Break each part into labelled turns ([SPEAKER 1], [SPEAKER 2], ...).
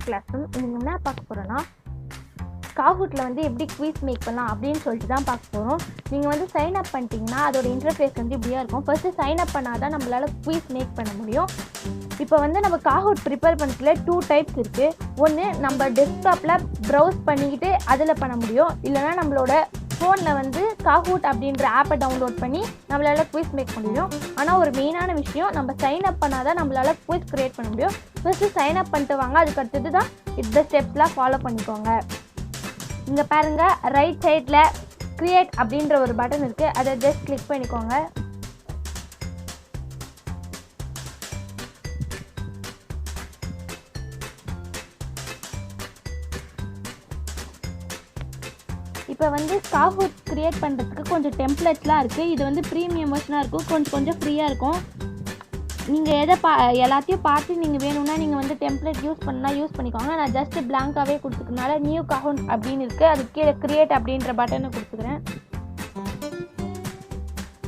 [SPEAKER 1] கிளாஸும் நீங்கள் என்ன பார்க்க போகிறோன்னா காஹூட்டில் வந்து எப்படி குவிஸ் மேக் பண்ணலாம் அப்படின்னு சொல்லிட்டு தான் பார்க்க போகிறோம். நீங்கள் வந்து சைன் அப் பண்ணிட்டீங்கன்னா அதோட இன்டர்ஃபேஸ் வந்து இப்படியா இருக்கும். ஃபர்ஸ்ட்டு சைன் அப் பண்ணால் தான் நம்மளால் குவிஸ் மேக் பண்ண முடியும். இப்போ வந்து நம்ம காஹூட் ப்ரிப்பேர் பண்ணுறதுல 2 டைப்ஸ் இருக்குது. ஒன்று நம்ம டெஸ்க்டாப்பில் ப்ரௌஸ் பண்ணிக்கிட்டு அதில் பண்ண முடியும், இல்லைனா நம்மளோட ஃபோனில் வந்து காஹூட் அப்படின்ற ஆப்பை டவுன்லோட் பண்ணி நம்மளால் குவிஸ் மேக் பண்ண முடியும். ஆனால் ஒரு மெயினான விஷயம், நம்ம சைன் அப் பண்ணால் தான் நம்மளால் குவிஸ் க்ரியேட் பண்ண முடியும். ஃபர்ஸ்ட்டு சைன் அப் பண்ணிட்டு வாங்க, அதுக்கு அடுத்தது தான் இந்த ஸ்டெப்ஸ்லாம் ஃபாலோ பண்ணிக்கோங்க. இங்கே பாருங்கள், ரைட் சைடில் க்ரியேட் அப்படின்ற ஒரு பட்டன் இருக்குது, அதை ஜஸ்ட் கிளிக் பண்ணிக்கோங்க. இப்போ வந்து காஹூட் க்ரியேட் பண்ணுறதுக்கு கொஞ்சம் டெம்ப்ளேட்ஸ்லாம் இருக்குது. இது வந்து ப்ரீமியம் வெர்ஷனாக இருக்கும், கொஞ்சம் ஃப்ரீயாக இருக்கும். நீங்கள் எல்லாத்தையும் பார்த்து நீங்கள் வேணும்னா நீங்கள் வந்து டெம்ப்ளேட் யூஸ் பண்ணிக்கோங்க. நான் ஜஸ்ட் பிளாங்காகவே கொடுத்துக்கனால நியூ காஹூட் அப்படின்னு இருக்குது, அது கீழே க்ரியேட் அப்படின்ற பட்டனை கொடுத்துக்கிறேன்.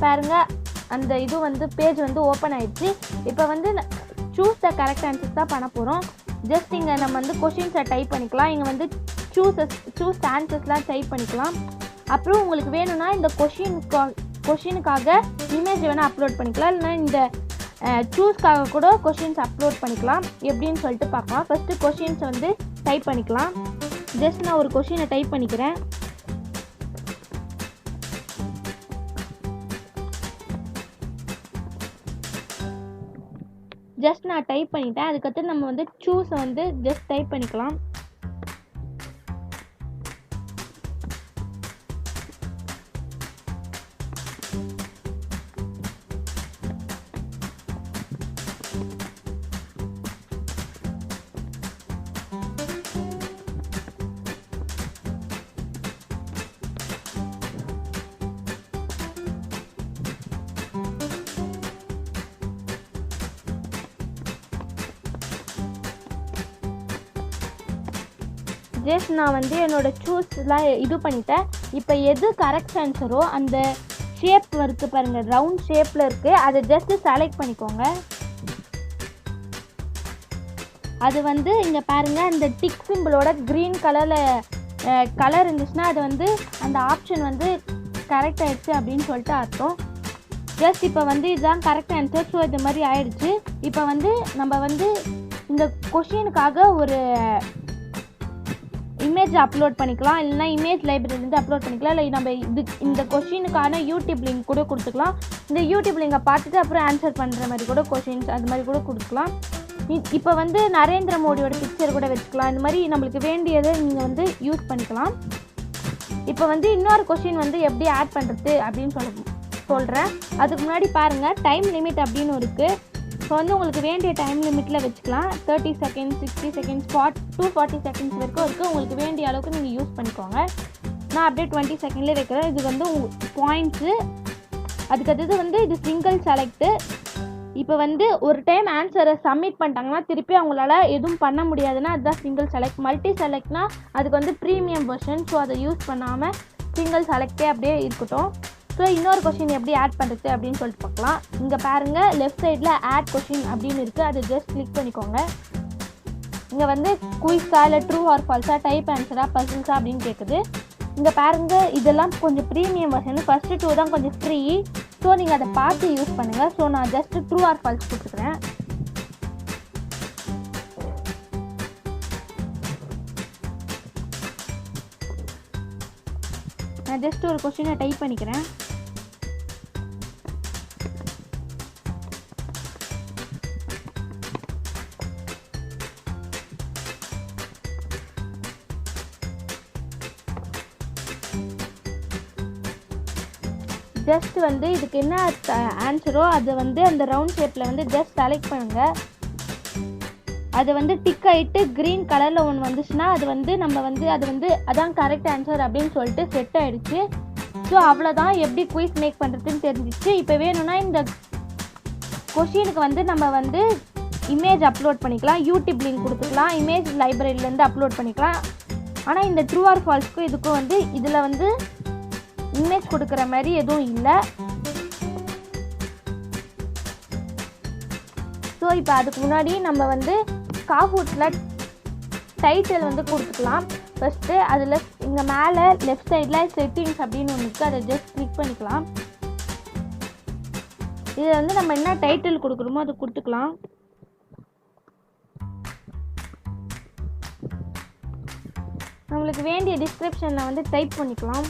[SPEAKER 1] பாருங்கள், அந்த இது வந்து பேஜ் வந்து ஓப்பன் ஆயிடுச்சு. இப்போ வந்து சூஸ் த கரெக்ட் ஆன்சர்ஸ் தான் பண்ண போகிறோம். ஜஸ்ட் இங்கே நம்ம வந்து கொஷின்ஸை டைப் பண்ணிக்கலாம். இங்கே வந்து சூஸ் ஆன்சர்ஸ்லாம் டைப் பண்ணிக்கலாம். அப்புறம் உங்களுக்கு வேணும்னா இந்த கொஷினுக்காக இமேஜ் வேணால் அப்லோட் பண்ணிக்கலாம், இல்லைனா இந்த சூஸ்க்காக கூட கொஷின்ஸ் அப்லோட் பண்ணிக்கலாம். எப்படின்னு சொல்லிட்டு பார்க்கலாம். ஃபஸ்ட்டு கொஷின்ஸ் வந்து டைப் பண்ணிக்கலாம். ஜஸ்ட் நான் ஒரு கொஷினை டைப் பண்ணிக்கிறேன். ஜஸ்ட் நான் டைப் பண்ணிட்டேன். அதுக்கடுத்து நம்ம வந்து சூஸை வந்து ஜஸ்ட் டைப் பண்ணிக்கலாம். ஜஸ்ட் நான் வந்து என்னோடய சூஸ்லாம் இது பண்ணிட்டேன். இப்போ எது கரெக்ட் ஆன்சரோ அந்த ஷேப் இருக்குது பாருங்கள், ரவுண்ட் ஷேப்பில் இருக்குது, அதை ஜஸ்ட்டு செலக்ட் பண்ணிக்கோங்க. அது வந்து இங்கே பாருங்கள், இந்த டிக் சிம்பிளோட க்ரீன் கலர் இருந்துச்சுன்னா அது வந்து அந்த ஆப்ஷன் வந்து கரெக்ட் ஆகிடுச்சு அப்படின்னு சொல்லிட்டு அர்த்தம். ஜஸ்ட் இப்போ வந்து இதுதான் கரெக்ட் ஆன்சர். ஸோ இது மாதிரி ஆயிடுச்சு. இப்போ வந்து நம்ம வந்து இந்த கொஷினுக்காக ஒரு இமேஜ் அப்லோட் பண்ணிக்கலாம், இல்லைனா இமேஜ் லைப்ரரிலேருந்து அப்லோட் பண்ணிக்கலாம், இல்லை நம்ம இந்த கொஷினுக்கான யூடியூப் லிங்க் கூட கொடுத்துக்கலாம். இந்த யூடியூப் லிங்கை பார்த்துட்டு அப்புறம் ஆன்சர் பண்ணுற மாதிரி கூட கொஷின்ஸ் அது மாதிரி கூட கொடுத்துக்கலாம். இப்போ வந்து நரேந்திர மோடியோட பிக்சர் கூட வச்சுக்கலாம். இந்த மாதிரி நம்மளுக்கு வேண்டியதை நீங்கள் வந்து யூஸ் பண்ணிக்கலாம். இப்போ வந்து இன்னொரு கொஷின் வந்து எப்படி ஆட் பண்ணுறது அப்படின்னு சொல்கிறேன். அதுக்கு முன்னாடி பாருங்கள், டைம் லிமிட் அப்படின்னு இருக்குது. ஸோ வந்து உங்களுக்கு வேண்டிய டைம் லிமிட்டில் வச்சுக்கலாம். 30 செகண்ட்ஸ், 60 செகண்ட்ஸ், 240 செகண்ட்ஸ் வரைக்கும் இருக்குது. உங்களுக்கு வேண்டிய அளவுக்கு நீங்கள் யூஸ் பண்ணிக்கோங்க. நான் அப்படியே 20 செகண்ட்லேயே வைக்கிறேன். இது வந்து பாயிண்ட்ஸு. அதுக்கடுத்தது வந்து இது சிங்கிள் செலக்ட்டு. இப்போ வந்து ஒரு டைம் ஆன்சரை சப்மிட் பண்ணிட்டாங்கன்னா திருப்பி அவங்களால எதுவும் பண்ண முடியாதுன்னா அதுதான் சிங்கிள் செலக்ட். மல்டி செலக்ட்னா அதுக்கு வந்து ப்ரீமியம் வெர்ஷன். ஸோ அதை யூஸ் பண்ணாமல் சிங்கிள் செலக்டே அப்படியே இருக்கட்டும். ஸோ இன்னொரு கொஷின் எப்படி ஆட் பண்ணுறது அப்படின்னு சொல்லிட்டு பார்க்கலாம். இங்கே பாருங்கள், லெஃப்ட் சைடில் ஆட் கொஷின் அப்படின்னு இருக்குது, அதை ஜஸ்ட் கிளிக் பண்ணிக்கோங்க. இங்கே வந்து குயிஸா இல்லை ட்ரூ ஆர் ஃபால்ஸா, டைப் ஆன்சரா, பசில்ஸா அப்படின்னு கேட்குது. இங்கே பாருங்கள், இதெல்லாம் கொஞ்சம் ப்ரீமியம் வெர்ஷன். ஃபஸ்ட்டு 2 தான் கொஞ்சம் ஃப்ரீ. ஸோ நீங்கள் அதை பார்த்து யூஸ் பண்ணுங்கள். ஸோ நான் ஜஸ்ட்டு ட்ரூ ஆர் ஃபால்ஸ் கொடுத்துக்கிறேன். நான் ஜஸ்ட் ஒரு கொஷினை டைப் பண்ணிக்கிறேன். ஜஸ்ட் வந்து இதுக்கு என்ன ஆன்சரோ அதை வந்து அந்த ரவுண்ட் ஷேப்பில் வந்து ஜஸ்ட் செலக்ட் பண்ணுங்கள். அது வந்து டிக் ஆகிட்டு க்ரீன் கலரில் ஒன்று வந்துச்சுன்னா அது வந்து நம்ம வந்து அது வந்து அதான் கரெக்ட் ஆன்சர் அப்படின்னு சொல்லிட்டு செட் ஆகிடுச்சு. ஸோ அவ்வளோதான், எப்படி குயிஸ் மேக் பண்ணுறதுன்னு தெரிஞ்சிச்சு. இப்போ வேணும்னா இந்த கொஷினுக்கு வந்து நம்ம வந்து இமேஜ் அப்லோட் பண்ணிக்கலாம், யூடியூப் லிங்க் கொடுத்துக்கலாம், இமேஜ் லைப்ரரியிலேருந்து அப்லோட் பண்ணிக்கலாம். ஆனால் இந்த ட்ரூ ஆர் ஃபால்ஸ்க்கும் இதுக்கும் வந்து இதில் வந்து இமேஜ் கொடுக்குற மாதிரி எதுவும் இல்லை. ஸோ இப்போ அதுக்கு முன்னாடி நம்ம வந்து காஹூட்டில் டைட்டில் வந்து கொடுத்துக்கலாம். ஃபஸ்ட்டு அதில் இங்கே மேலே லெஃப்ட் சைடில் செட்டிங்ஸ் அப்படின்னு ஒன்று இருக்குது, அதை ஜஸ்ட் கிளிக் பண்ணிக்கலாம். இதில் வந்து நம்ம என்ன டைட்டில் கொடுக்குறோமோ அதை கொடுத்துக்கலாம். நம்மளுக்கு வேண்டிய டிஸ்கிரிப்ஷனில் வந்து டைப் பண்ணிக்கலாம்.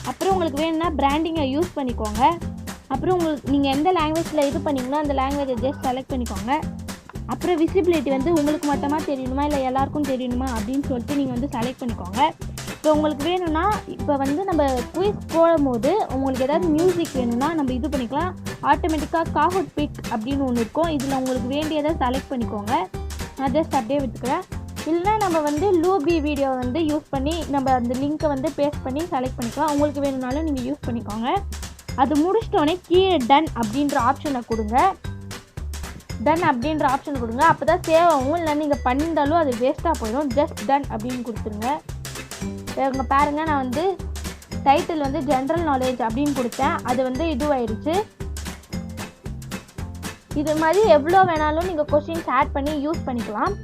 [SPEAKER 1] அப்புறம் உங்களுக்கு வேணும்னா பிராண்டிங்கை யூஸ் பண்ணிக்கோங்க. அப்புறம் உங்களுக்கு நீங்கள் எந்த லாங்குவேஜில் இது பண்ணிங்கன்னா அந்த லாங்குவேஜை ஜஸ்ட் செலக்ட் பண்ணிக்கோங்க. அப்புறம் விசிபிலிட்டி வந்து உங்களுக்கு மட்டுமா தெரியணுமா இல்லை எல்லாருக்கும் தெரியணுமா அப்படின்னு சொல்லிட்டு நீங்கள் வந்து செலக்ட் பண்ணிக்கோங்க. இப்போ உங்களுக்கு வேணும்னா இப்போ வந்து நம்ம குயிஸ் போடும்போது உங்களுக்கு ஏதாவது மியூசிக் வேணும்னா நம்ம இது பண்ணிக்கலாம். ஆட்டோமேட்டிக்காக காஹூட் பிக் அப்படின்னு ஒன்று இருக்கும், இதில் உங்களுக்கு வேண்டியதை செலக்ட் பண்ணிக்கோங்க. நான் ஜஸ்ட் அப்படியே விட்டுக்கிறேன். இல்லைனா நம்ம வந்து லூபி வீடியோ வந்து யூஸ் பண்ணி நம்ம அந்த லிங்க்கை வந்து பேஸ்ட் பண்ணி செலக்ட் பண்ணிக்கலாம். உங்களுக்கு வேணும்னாலும் நீங்கள் யூஸ் பண்ணிக்கோங்க. அது முடிச்சிட்டோடனே கீழே டன் அப்படின்ற ஆப்ஷனை கொடுங்க. டன் அப்படின்ற ஆப்ஷன் கொடுங்க, அப்போ தான் சேவ் ஆகும். இல்லை நீங்கள் பண்ணியிருந்தாலும் அது வேஸ்ட்டாக போயிடும். ஜஸ்ட் டன் அப்படின்னு கொடுத்துருங்க. இங்கே பாருங்கள், நான் வந்து டைட்டில் வந்து ஜென்ரல் நாலேஜ் அப்படின்னு கொடுத்தேன், அது வந்து இதுவாயிடுச்சு. இது மாதிரி எவ்வளோ வேணாலும் நீங்கள் கொஷின்ஸ் ஆட் பண்ணி யூஸ் பண்ணிக்கலாம்.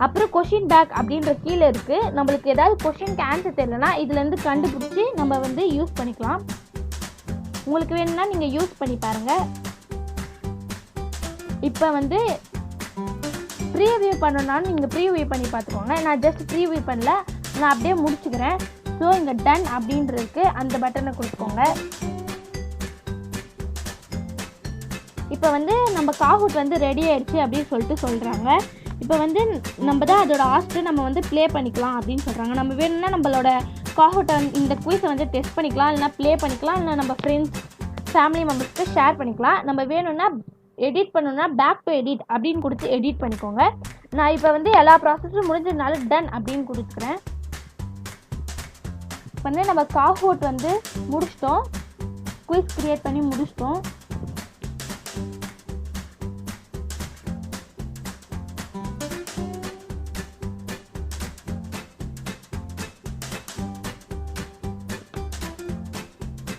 [SPEAKER 1] அப்புறம் கொஷின் பேக் அப்படின்ற கீழே இருக்குது. நம்மளுக்கு ஏதாவது கொஷினுக்கு ஆன்சர் தெரியலனா இதுலேருந்து கண்டுபிடிச்சி நம்ம வந்து யூஸ் பண்ணிக்கலாம். உங்களுக்கு வேணும்னா நீங்கள் யூஸ் பண்ணி பாருங்கள். இப்போ வந்து ப்ரீவியூ பண்ணணும்னாலும் நீங்கள் ப்ரீவியூ பண்ணி பார்த்துக்கோங்க. நான் ஜஸ்ட் ப்ரீவியூ பண்ணல, நான் அப்படியே முடிச்சுக்கிறேன். ஸோ இங்கே டன் அப்படின்றதுக்கு அந்த பட்டனை கொடுத்துக்கோங்க. இப்போ வந்து நம்ம காஹூட் வந்து ரெடி ஆயிடுச்சு அப்படின்னு சொல்லிட்டு சொல்கிறாங்க. இப்போ வந்து நம்ம தான் அதோட ஆஸ்ட்டு நம்ம வந்து ப்ளே பண்ணிக்கலாம் அப்படின்னு சொல்கிறாங்க. நம்ம வேணும்னா நம்மளோட காஹூட்டை இந்த குயிஸை வந்து டெஸ்ட் பண்ணிக்கலாம், இல்லைனா ப்ளே பண்ணிக்கலாம், இல்லை நம்ம ஃப்ரெண்ட்ஸ் ஃபேமிலி மெம்பர்ஸ்க்கு ஷேர் பண்ணிக்கலாம். நம்ம வேணும்னா எடிட் பண்ணணும்னா பேக் டு எடிட் அப்படின்னு கொடுத்து எடிட் பண்ணிக்கோங்க. நான் இப்போ வந்து எல்லா ப்ராசஸும் முடிஞ்சதுனால டன் அப்படின்னு கொடுத்துக்கிறேன். இப்போ வந்து நம்ம காஹூட் வந்து முடிச்சிட்டோம், குயிஸ் க்ரியேட் பண்ணி முடிச்சிட்டோம்.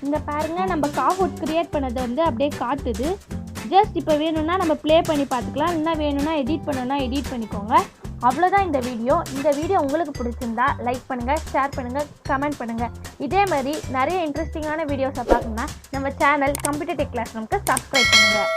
[SPEAKER 1] இந்த பாருங்கள், நம்ம காஹூட் க்ரியேட் பண்ணதை வந்து அப்படியே காட்டுது. ஜஸ்ட் இப்போ வேணும்னா நம்ம ப்ளே பண்ணி பார்த்துக்கலாம், இல்லைனா வேணும்னா எடிட் பண்ணணும்னா எடிட் பண்ணிக்கோங்க. அவ்வளோதான் இந்த வீடியோ. இந்த வீடியோ உங்களுக்கு பிடிச்சிருந்தா லைக் பண்ணுங்கள், ஷேர் பண்ணுங்கள், கமெண்ட் பண்ணுங்கள். இதே மாதிரி நிறைய இன்ட்ரெஸ்டிங்கான வீடியோஸை பார்க்கணுன்னா நம்ம சேனல் கம்ப்யூட்டர் டெக் கிளாஸ் ரூமுக்கு சப்ஸ்கிரைப் பண்ணுங்கள்.